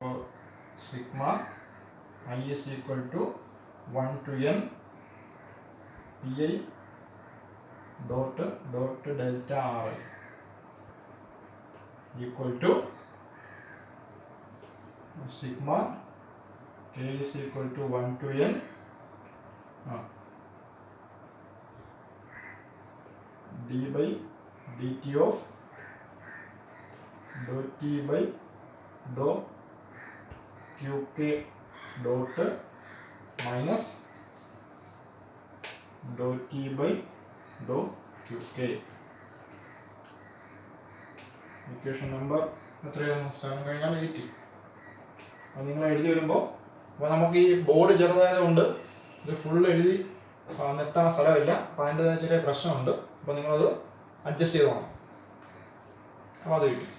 So sigma I is equal to 1 to n pi dot delta r equal to sigma k is equal to 1 to n d by dt of dou t by dou qk dot minus dou t by dou qk. Equation number എത്രയാണ്? 7 കഴിഞ്ഞാൽ 8. അപ്പോൾ നിങ്ങൾ എഴുതി വരുമ്പോൾ അപ്പോൾ നമുക്ക് ഈ board ചെറുതായതുകൊണ്ട് ഇത് ഫുൾ എഴുതി നിർത്താൻ സ്ഥലമില്ല. അപ്പോൾ അതിൻ്റെതായ ചെറിയ പ്രശ്നമുണ്ട്. അപ്പോൾ നിങ്ങളത് അഡ്ജസ്റ്റ് ചെയ്ത് പോകണം. അപ്പോൾ അത് കിട്ടും.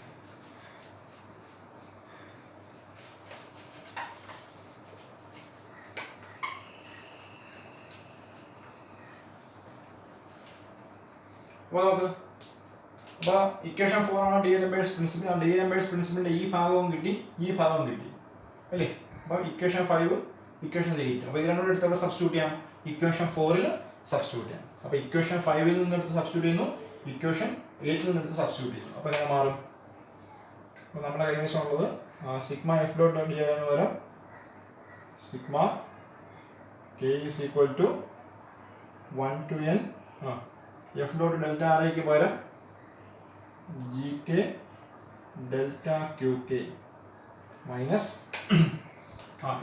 അപ്പോൾ ഇക്വേഷൻ 4 ആണ് ഡി-എൽഎംബേഴ്സ് പ്രിൻസിപ്പിൾ. ആ ഡി-എൽഎംബേഴ്സ് പ്രിൻസിപ്പിളിൻ്റെ ഈ ഭാഗവും കിട്ടി, ഈ ഭാഗവും കിട്ടി അല്ലേ? അപ്പോൾ ഇക്വേഷൻ 5 ഇക്വേഷൻ 8. അപ്പോൾ ഇത് രണ്ടും എടുത്ത് അവിടെ സബ്സ്റ്റിറ്റ്യൂട്ട് ചെയ്യാം. ഇക്വേഷൻ 4 സബ്സ്റ്റിറ്റ്യൂട്ട് ചെയ്യാം. അപ്പോൾ ഇക്വേഷൻ 5 നിന്നെടുത്ത് സബ്സ്റ്റിറ്റ്യൂട്ട് ചെയ്യുന്നു, ഇക്വേഷൻ 8 നിന്നെടുത്ത് സബ്സ്റ്റിറ്റ്യൂട്ട് ചെയ്യുന്നു. അപ്പോൾ എങ്ങനെ മാറും? അപ്പോൾ നമ്മുടെ കൈവശം ഉള്ളത് സിഗ്മ എഫ് ഡോട്ട് ഡി ആയെന്ന് വരാം. Sigma k is equal to 1 to n F dot delta r ഐക്ക് പകരം g k delta q K minus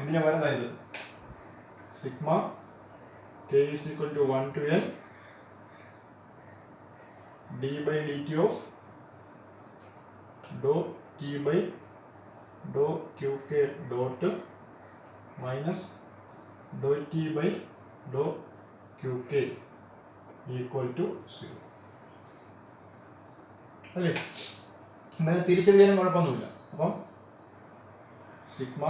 ഇതിന് പകരം അതായത് sigma k is equal to 1 to n d by D T of Dr T by Dr Q K dot minus Dr T by Dr Q K equal to 0 അല്ലേ? ഇങ്ങനെ തിരിച്ചെഴുതിയാലും കുഴപ്പമൊന്നുമില്ല. അപ്പം sigma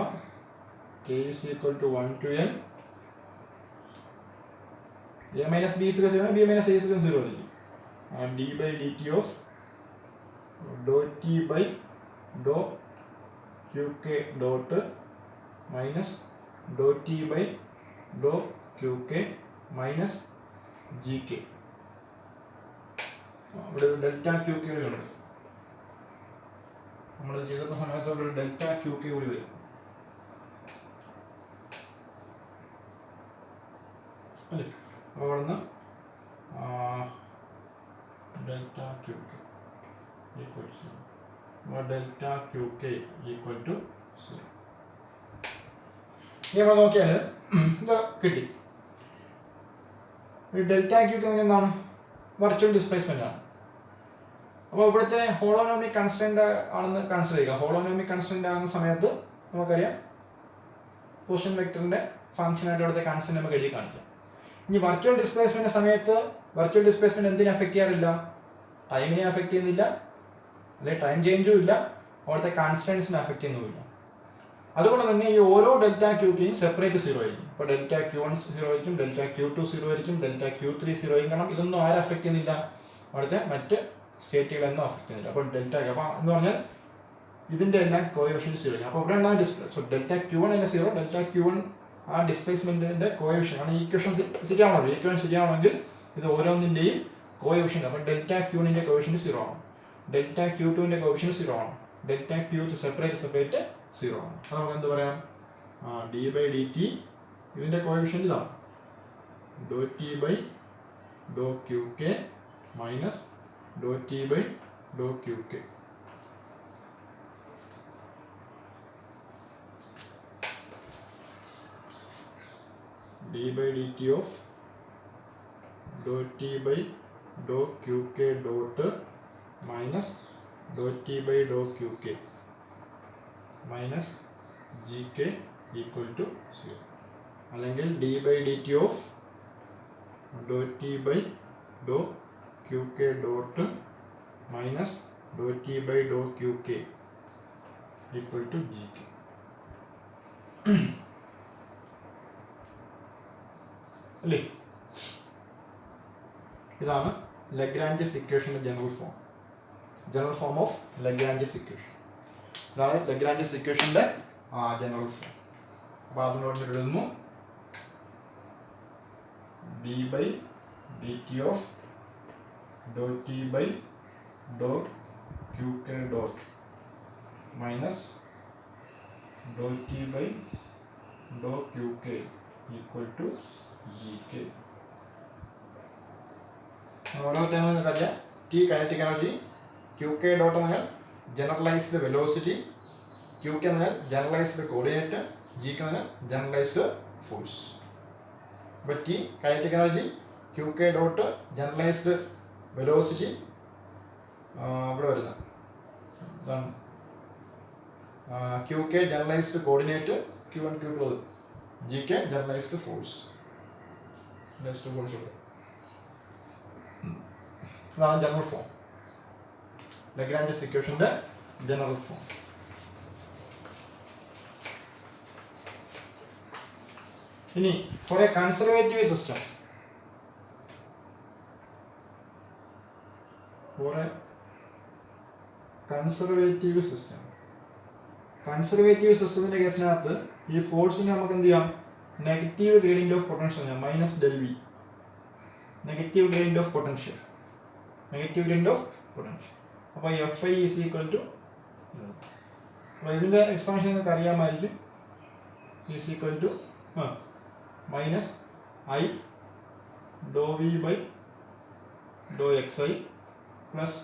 k is equal to 1 to n A minus b is b minus a is 0 ആയിരിക്കും. D by D T of Dr T by Dr Q K dot minus Dr T by Dr Q K minus g k. ഇവിടെ delta q k ഉണ്ട്. നമ്മൾ ചെയ്തപ്പോൾ സമയത്ത് ഒരു delta q K കൂടി വരും അല്ലേ? അപ്പോൾ അവിടെ നിന്ന് delta q K equal to delta q K equal to 0. ഇനി നമ്മൾ നോക്കിയാൽ ഇത് കിട്ടി. ഈ ഡെൽറ്റ ക്യൂ കെ എന്താണ്? വെർച്വൽ ഡിസ്പ്ലേസ്മെന്റ് ആണ്. അപ്പോൾ ഇവിടുത്തെ ഹോളോനോമിക് കൺസ്റ്റന്റ് ആണെന്ന് കൺസിഡർ ചെയ്യുക. ഹോളോനോമിക് കൺസ്റ്റന്റ് ആകുന്ന സമയത്ത് നമുക്കറിയാം പൊസിഷൻ വെക്ടറിന്റെ ഫംഗ്ഷനായിട്ട് ഇവിടുത്തെ കൺസ്റ്റന്റ് നമുക്ക് എഴുതി കാണിക്കാം. ഇനി വെർച്വൽ ഡിസ്പ്ലേസ്മെന്റ് സമയത്ത് വെർച്വൽ ഡിസ്പ്ലേസ്മെന്റ് എന്തിനെ അഫക്ട് ചെയ്യാറില്ല? ടൈമിനെ അഫക്ട് ചെയ്യുന്നില്ല, അല്ലെങ്കിൽ ടൈം ചേഞ്ചും ഇല്ല, അവിടുത്തെ കൺസ്റ്റന്റ്സിനെ അഫക്ട് ചെയ്യുന്നുമില്ല. അതുകൊണ്ട് തന്നെ ഈ ഓരോ ഡെൽറ്റ ക്യൂ കെയും സെപ്പറേറ്റ് 0 ആയിരിക്കും. ഇപ്പോൾ ഡെൽറ്റ ക്യൂ 1 0 ആയിരിക്കും, ഡെൽറ്റ ക്യൂ 2 0 ആയിരിക്കും, ഡെൽറ്റ ക്യൂ 3 0 ആയിരിക്കും. കാരണം ഇതൊന്നും ആരും അഫക്ട് ചെയ്യുന്നില്ല, അവിടുത്തെ മറ്റ് സ്റ്റേറ്റുകളൊന്നും അഫക്ട് ചെയ്യുന്നില്ല. അപ്പോൾ ഡെൽറ്റ അപ്പോൾ എന്ന് പറഞ്ഞാൽ ഇതിൻ്റെ എല്ലാം കോഎഫിഷ്യന്റ് 0 ആയിരിക്കും. അപ്പോൾ ഇവിടെ എന്താണ് ഡിസ്പ്ലേ? സോ ഡെൽറ്റ ക്യൂ 1 അല്ല 0, ഡെൽറ്റ ക്യൂ 1 ആ ഡിസ്പ്ലേസ്മെന്റിന്റെ കോഎഫിഷ്യന്റ് ആണ്. ഈ ഇക്വേഷൻ ശരിയാണല്ലോ? ഇക്വേഷൻ ശരിയാണെങ്കിൽ ഇത് ഓരോന്നിൻ്റെയും കോഎഫിഷ്യന്റ്. അപ്പോൾ ഡെൽറ്റ ക്യൂ 1ന്റെ കോഎഫിഷ്യന്റ് 0 ആണ്, ഡെൽറ്റ ക്യൂ 2ന്റെ കോഎഫിഷ്യന്റ് 0 ആണ്, ഡെൽറ്റ ക്യൂ സെപ്പറേറ്റ് 0 ആണ്. അത് നമുക്ക് എന്ത് പറയാം? ഡി ബൈ ഡി ടി ഇതിൻ്റെ കോഎഫിഷ്യന്റ് ഇതാണ് doh T by Dr Q K minus Dr T by Dr Q k. D by D T of Dr T by Dr Q K dot minus Dr T by Dr Q K minus g k equal to 0. അല്ലെങ്കിൽ d by D T of Dr T by Dr Q K dot minus Dr T by Dr Q K equal to g k. അല്ലേ? ഇതാണ് Lagrange's ഇക്വേഷന്റെ general form of Lagrange's equation. ഇതാണ് Lagrange's ഇക്വേഷന്റെ general form. അപ്പോൾ അതിനോട് എഴുതുന്നു d by D T of Dr T by Dr Q K dot minus Dr T by Dr Q K equal to g k. ഓരോ ടൈമും അറിയാം. T kinetic energy, q K dot എന്ന് പറഞ്ഞാൽ generalised velocity, Q k എന്ന് പറഞ്ഞാൽ generalised coordinate, G k എന്ന് പറഞ്ഞാൽ generalised force. അപ്പോൾ t kinetic energy, q K dot generalised velocity, ഇവിടെ വരുന്നത് ഇതാണ് q k generalised coordinate, q one q two, g k generalised force. അതാണ് ജനറൽ ഫോം. ലഗ്രാഞ്ചസ് ഇക്വേഷന്റെ ജനറൽ ഫോം. ഇനി for a conservative system, conservative സിസ്റ്റത്തിന്റെ കേസിനകത്ത് ഈ ഫോഴ്സിന് നമുക്ക് എന്ത് ചെയ്യാം? Negative gradient of potential minus del v. Negative gradient of potential. അപ്പോൾ f i is equal to, അപ്പോൾ ഇതിൻ്റെ എക്സ്പാൻഷൻ നിങ്ങൾക്ക് അറിയാമായിരിക്കും. Is equal to minus i doh V by Dr x i plus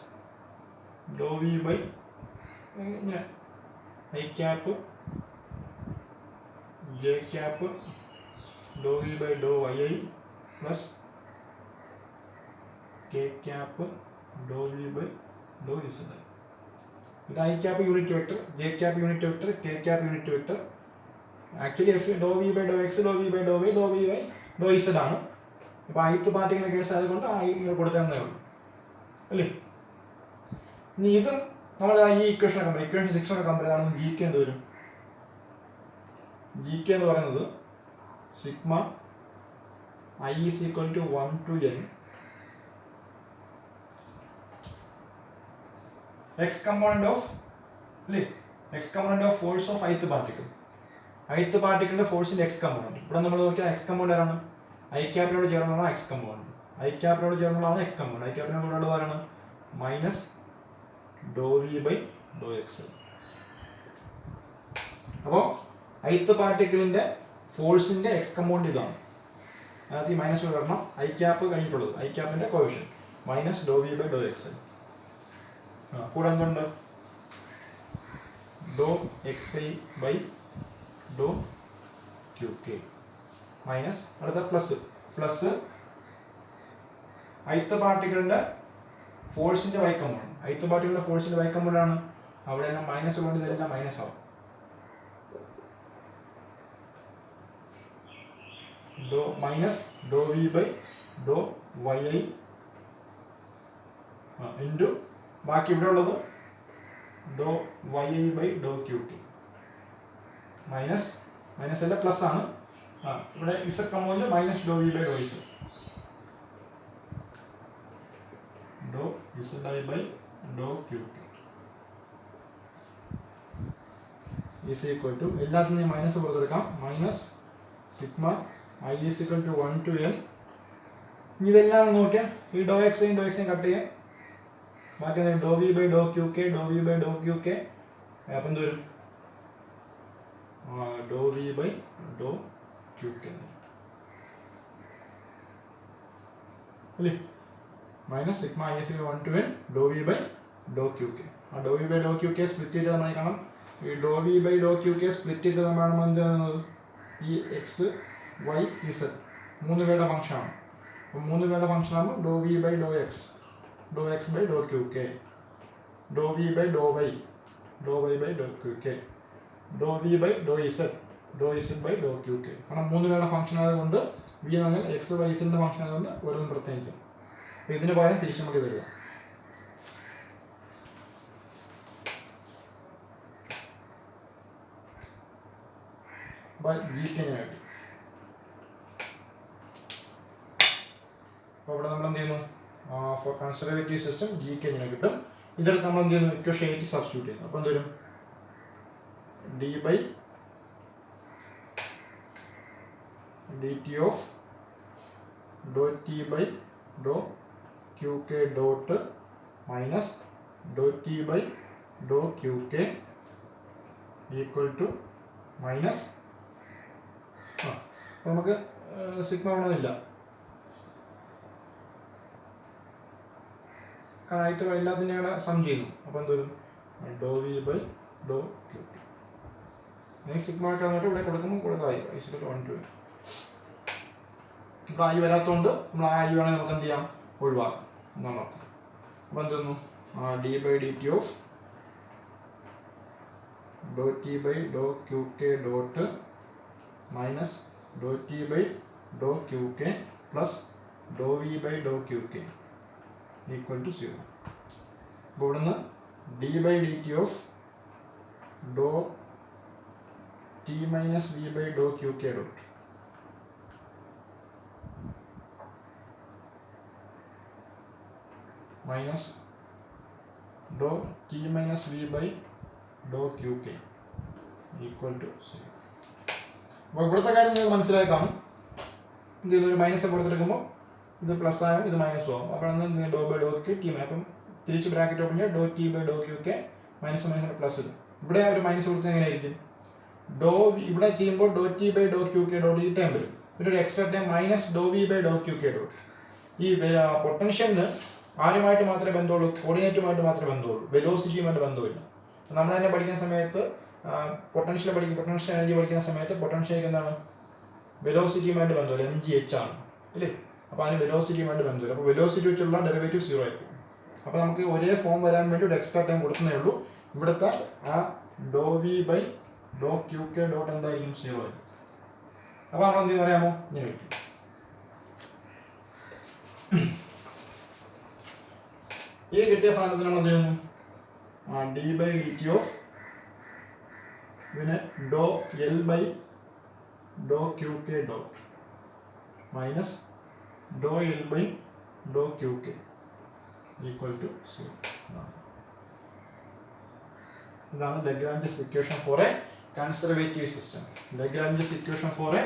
Dr V by ഇങ്ങനെ i cap j cap doh V by Dr Y i plus k cap doh V by Dr Z i. ഇത് i cap unit vector, j cap unit vector, k cap unit vector. Actually f doh V by Dr X, doh V by Dr y, doh V by Dr z ആണ്. അപ്പോൾ ith പാർട്ടിക്കിളിൻ്റെ case ആയതുകൊണ്ട് കൊടുത്തേ ഉള്ളൂ അല്ലേ. ഇനി ഇത് നമ്മൾ ഈ ഇക്വേഷൻ കമ്പനി, ഇക്വേഷൻ 6 കമ്പനി ആണെന്ന് ജി കെ എന്ത് വരും? ജി കെ എന്ന് പറയുന്നത് sigma I is equal to 1 to n x component of force of ith particle. ith പാർട്ടിക്കിളിന്റെ ഫോഴ്സിന്റെ x കമ്പോണന്റ്. ഇവിടെ നമ്മൾ നോക്കിയാൽ x കമ്പോണന്റ് ആരാണ്? ഐ ക്യാപ്പിനോട് ചേർന്നുള്ള x കമ്പോണന്റ്. ഐ ക്യാപ്പിനോട് ചേർന്നുള്ളതാണ് x കമ്പോണന്റ്. ഐ ക്യാപ്പിനോട് കൂടെ ഉള്ളതാണ് minus Dr V by Dr x. അപ്പോൾ ith പാർട്ടിക്കിളിന്റെ ഫോഴ്സിന്റെ x കമ്പോണന്റ് ഇതാണ്. അതിനകത്ത് ഈ മൈനസ് വരണം. ഐ ക്യാപ്പ് കഴിഞ്ഞിട്ടുള്ളത്, ഐ ക്യാപ്പിന്റെ coefficient minus Dr V by Dr x. കൂടെ എന്തുണ്ട്? Doh x i by Dr Q K minus അടുത്ത പ്ലസ് ith പാർട്ടിക്കിളിന്റെ ഫോഴ്സിന്റെ y കമ്പോണന്റ്. ith പാർട്ടിക്കിളിന്റെ ഫോഴ്സിന്റെ y കമ്പോണന്റ് ആണ്. അവിടെ എല്ലാം മൈനസ് കൊണ്ട് ഇതെല്ലാം മൈനസ് ആവും. Do minus Dr V by Dr Y I into ബാക്കി ഇവിടെ ഉള്ളത് do Y I by Dr Q K minus അല്ല പ്ലസ് ആണ്. ഇവിടെ Z component minus Dr V by Dr Z, do Z I by Dr Q K is equal to, എല്ലാത്തിനും minus കൊടുത്തെടുക്കാം, minus sigma I is equal to 1 to n. ഇതെല്ലാം നോക്കിയാൽ ഈ ഡോ എക്സൈയും cut ചെയ്യാം. ബാക്കി do V by Dr Q K, അപ്പം എന്ത് വരും? Do V by Dr Q K അല്ലേ, minus sigma I is 1 to n do V by Dr Q K. ആ do V by Dr Q K split ചെയ്ത് നമ്മൾ കാണാം. ഈ do V by Dr Q K split ചെയ്ത് നമ്മളാണ് എന്ത് ചെയ്യുന്നത്? ഈ എക്സ് വൈ ഇസഡ് 3 പേരുടെ ഫംഗ്ഷനാണ്. അപ്പോൾ 3 പേരുടെ ഫംഗ്ഷൻ ആകുമ്പോൾ do V by Dr X, do X by Dr Q K, do V by Dr Y by Dr Q K, do V by Dr Z by Dr Q K. കാരണം 3 പേരുടെ function ആയതുകൊണ്ട് V എന്ന് പറഞ്ഞാൽ X Y ഇസഡിൻ്റെ function ആയതുകൊണ്ട് ഓരോന്നും പ്രത്യേകിക്കും. അപ്പോൾ ഇതിന് പകരം തിരിച്ച് നമുക്ക് ഇത് എഴുതാം. ജി കെ ഞാൻ കിട്ടി. അപ്പോൾ ഇവിടെ നമ്മൾ എന്ത് ചെയ്യുന്നു? For conservative system g k ഇങ്ങനെ കിട്ടും. ഇതെടുത്ത് നമ്മൾ എന്ത് ചെയ്യുന്നു? ഇക്വേഷൻ 8 സബ്സ്റ്റിറ്റ്യൂട്ട് ചെയ്യുന്നു. അപ്പോൾ എന്ത് വരും? D by dt of dou t by dou qk dot minus dou t by dou qk equal to minus നമുക്ക് സിഗ്മ വേണമെന്നില്ല, കാരണം ആയിട്ട് എല്ലാത്തിൻ്റെ കൂടെ സം ചെയ്യുന്നു. അപ്പോൾ എന്തോരും do V by Dr Q T. ഇനി സിഗ്മ ആയിട്ട് വന്നിട്ട് ഇവിടെ കൊടുക്കുമ്പോൾ കൂടുതലായി ഐസിക്കൽ 1 2. ഇപ്പോൾ ആയി വരാത്തതുകൊണ്ട് നമ്മൾ ആ ആയി വേണമെങ്കിൽ നമുക്ക് എന്ത് ചെയ്യാം, ഒഴിവാക്കാം എന്നാണ് അർത്ഥം. അപ്പോൾ എന്തൊന്നു D by D T of Dr T by Dr Q K dot minus Dr T by Dr Q K plus Dr V by Dr Q K equal to 0. അപ്പോൾ ഇവിടുന്ന് D by D T of Dr T minus V by Dr Q K dot minus Dr T minus V by Dr Q K equal to 0. അപ്പോൾ ഇവിടുത്തെ കാര്യം നിങ്ങൾക്ക് മനസ്സിലാക്കാം. ഇതിലൊരു minus കൊടുത്തെടുക്കുമ്പോൾ ഇത് plus ആകും, ഇത് മൈനസ് ആകും. അപ്പോൾ അന്ന് do by Dr Q T, അപ്പം തിരിച്ച് ബ്രാക്കറ്റ് ഓപ്പൺ ചെയ്യുക, do T by Dr Q K minus minus plus ഇടും. ഇവിടെ ഒരു മൈനസ് കൊടുത്തത് എങ്ങനെയായിരിക്കും, ഡോ ഇവിടെ ചെയ്യുമ്പോൾ do T by Dr Q K dot ഈ ടൈം വരും. പിന്നെ ഒരു extra time minus Dr V by Dr Q K dot. ഈ പൊട്ടൻഷ്യലിന് ആരുമായിട്ട് മാത്രമേ ബന്ധമുള്ളൂ, കോർഡിനേറ്റുമായിട്ട് മാത്രമേ ബന്ധമുള്ളൂ, വെലോസിറ്റിയുമായിട്ട് ബന്ധമില്ല. നമ്മൾ തന്നെ പഠിക്കുന്ന സമയത്ത് പൊട്ടൻഷ്യൽ എനർജി പഠിക്കുന്ന സമയത്ത് പൊട്ടൻഷ്യൽ എന്താണ്, വെലോസിറ്റിയുമായിട്ട് ബന്ധമില്ല, mgh ആണ് ഇല്ലേ. അപ്പോൾ അതിന് വെലോസിറ്റിയുമായിട്ട് ബന്ധമില്ല. അപ്പോൾ വെലോസിറ്റി വെച്ചുള്ള ഡെറിവേറ്റീവ് 0 ആയിരിക്കും. അപ്പോൾ നമുക്ക് ഒരേ ഫോം വരാൻ വേണ്ടി ഒരു എക്സ്ട്രാ ടൈം കൊടുക്കുന്നേ ഉള്ളൂ. ഇവിടുത്തെ ആ do V by Dr Q K dot എന്തായിരിക്കും, 0 ആയിരിക്കും. അപ്പോൾ നമ്മൾ എന്തെന്ന് പറയാമോ, ഇങ്ങനെ കിട്ടും. ഈ കിട്ടിയ സാധനത്തിന് നമ്മൾ എന്ത് ചെയ്യുന്നു, D by D T of ഇതിന് do L by Dr Q K dot minus do L by Dr Q K equal to 0. ഇതാണ് Lagrange's equation for a conservative system. Lagrange's equation for a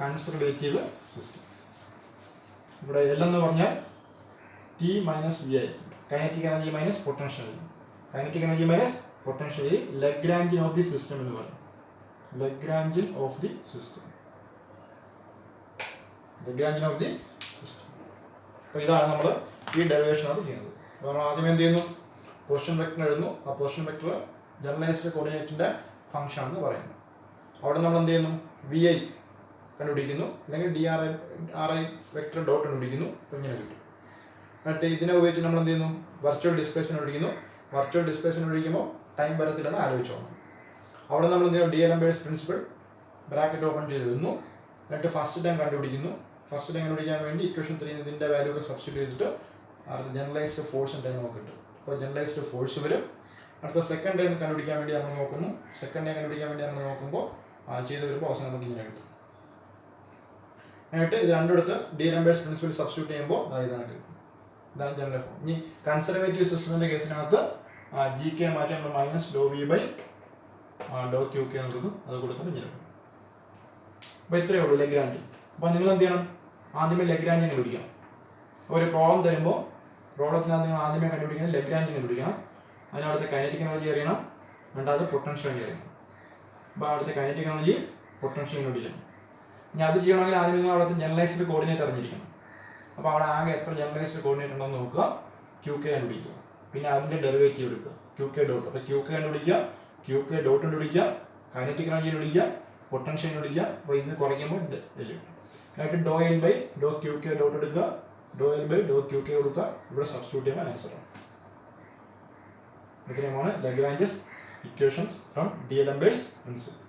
conservative system. ഇവിടെ L എന്ന് പറഞ്ഞാൽ T minus V ആയിരിക്കും. Kinetic energy minus potential. Kinetic energy minus potential Lagrangian of the system എന്ന് പറയും. Lagrangian of the system. Lagrangian of the system. അപ്പോൾ ഇതാണ് നമ്മൾ ഈ ഡെറിവേഷനകത്ത് ചെയ്യുന്നത്. അപ്പോൾ നമ്മൾ ആദ്യം എന്ത് ചെയ്യുന്നു, പൊസിഷൻ വെക്ടർ എഴുതുന്നു. ആ പൊസിഷൻ വെക്ടർ ജനറലൈസ്ഡ് കോർഡിനേറ്റിൻ്റെ ഫംഗ്ഷൻ ആണെന്ന് പറയുന്നു. അവിടെ നമ്മൾ എന്ത് ചെയ്യുന്നു, വി ഐ കണ്ടുപിടിക്കുന്നു, അല്ലെങ്കിൽ ആർ ഐ വെക്ടർ ഡോട്ട് കണ്ടുപിടിക്കുന്നു. അപ്പോൾ ഇങ്ങനെ കിട്ടും. എന്നിട്ട് ഇതിനെ ഉപയോഗിച്ച് നമ്മൾ എന്ത് ചെയ്യുന്നു, വെർച്വൽ ഡിസ്പ്ലേസ്മെന്റ് കണ്ടുപിടിക്കുന്നു. വെർച്വൽ ഡിസ്പ്ലേസ്മെന്റ് കണ്ടുപിടിക്കുമ്പോൾ ടൈം വരത്തില്ലെന്ന് ആലോചിച്ചോളാം. അവിടെ നമ്മൾ എന്ത് ചെയ്യുന്നു, ഡിഎലംബേഴ്സ് പ്രിൻസിപ്പിൾ ബ്രാക്കറ്റ് ഓപ്പൺ ചെയ്തിരുന്നു. എന്നിട്ട് ഫസ്റ്റ് ടൈം കണ്ടുപിടിക്കുന്നു. ഫസ്റ്റ് ടൈം കണ്ടുപിടിക്കാൻ വേണ്ടി ഇക്വേഷൻ 3 ഇതിൻ്റെ വാല്യൂ ഒക്കെ സബ്സ്റ്റിറ്റ്യൂട്ട് ചെയ്തിട്ട് അടുത്ത ജനറലൈസ്ഡ് ഫോഴ്സ് ടൈം നമുക്ക് കിട്ടും. അപ്പോൾ ജനറലൈസ്ഡ് ഫോഴ്സ് വരും. അടുത്ത സെക്കൻഡ് ടൈം കണ്ടുപിടിക്കാൻ വേണ്ടി നമ്മൾ നോക്കുന്നു. സെക്കൻഡ് ടൈം കണ്ടുപിടിക്കാൻ വേണ്ടി നമ്മൾ നോക്കുമ്പോൾ ചെയ്ത് വരുമ്പോൾ അവസാനം നമുക്ക് ഇങ്ങനെ കിട്ടും. എന്നിട്ട് ഇത് രണ്ടിടത്ത് ഡിഎലംബേഴ്സ് പ്രിൻസിപ്പിൾ സബ്സ്റ്റിറ്റ്യൂട്ട് ചെയ്യുമ്പോൾ ഇതാണ് കിട്ടും. ഇതാണ് ജനറൽ ഫോം. ഇനി കൺസർവേറ്റീവ് സിസ്റ്റത്തിൻ്റെ കേസിനകത്ത് ജി കെ മാറ്റി നമ്മൾ minus Dr V by Dr Q k എന്ന് കൊടുക്കും. അത് കൊടുക്കുമ്പോൾ ഇങ്ങനെ കിട്ടും. അപ്പോൾ ഇത്രയേ ഉള്ളൂ ലഗ്രാഞ്ച്. അപ്പോൾ നിങ്ങൾ എന്ത് ചെയ്യണം, ആദ്യമേ ലഗ്രാഞ്ചിനെ കണ്ടുപിടിക്കണം. ഒരു പ്രോബ്ലം തരുമ്പോൾ പ്രോബ്ലത്തിനകത്ത് നിങ്ങൾ ആദ്യമേ കണ്ടുപിടിക്കണം ലഗ്രാഞ്ചിനെ കണ്ടുപിടിക്കണം. അതിനടുത്ത് കൈനറ്റിക് എനർജി അറിയണം, രണ്ടാമത് പൊട്ടൻഷ്യൽ എനർജി അറിയണം. അപ്പോൾ അവിടുത്തെ കൈനറ്റിക് എനർജി പൊട്ടൻഷ്യൽ കണ്ടുപിടിക്കണം. ഇനി അത് ചെയ്യണമെങ്കിൽ ആദ്യം നിങ്ങൾ അവിടുത്തെ ജനറലൈസ്ഡ് കോർഡിനേറ്റ് അറിഞ്ഞിരിക്കണം. അപ്പോൾ അവിടെ ആകെ എത്ര ജനറലൈസ്ഡ് കോർഡിനേറ്റ് ഉണ്ടെന്ന് നോക്കുക, ക്യൂ കെ കണ്ടുപിടിക്കുക. പിന്നെ അതിൻ്റെ ഡെറിവേറ്റീവ് എടുക്കുക, ക്യൂ കെ ഡോട്ട്. അപ്പോൾ ക്യൂ കെ കണ്ടുപിടിക്കുക, ക്യൂ കെ ഡോട്ട് കണ്ടുപിടിക്കുക, കൈനറ്റിക് എനർജി കണ്ടുപിടിക്കുക, പൊട്ടൻഷ്യൽ കണ്ടുപിടിക്കുക. അപ്പോൾ ഇത് കുറയ്ക്കുമ്പോൾ എന്നിട്ട് do L by Dr Q K dot എടുക്കുക, do L by Dr Q K കൊടുക്കുക. ഇവിടെ സബ്സ്റ്റിറ്റ്യൂട്ട് ചെയ്യുമ്പോൾ ആൻസറാണ്. ഇത്രയുമാണ് Lagrange's equations from D'Alembert's principle.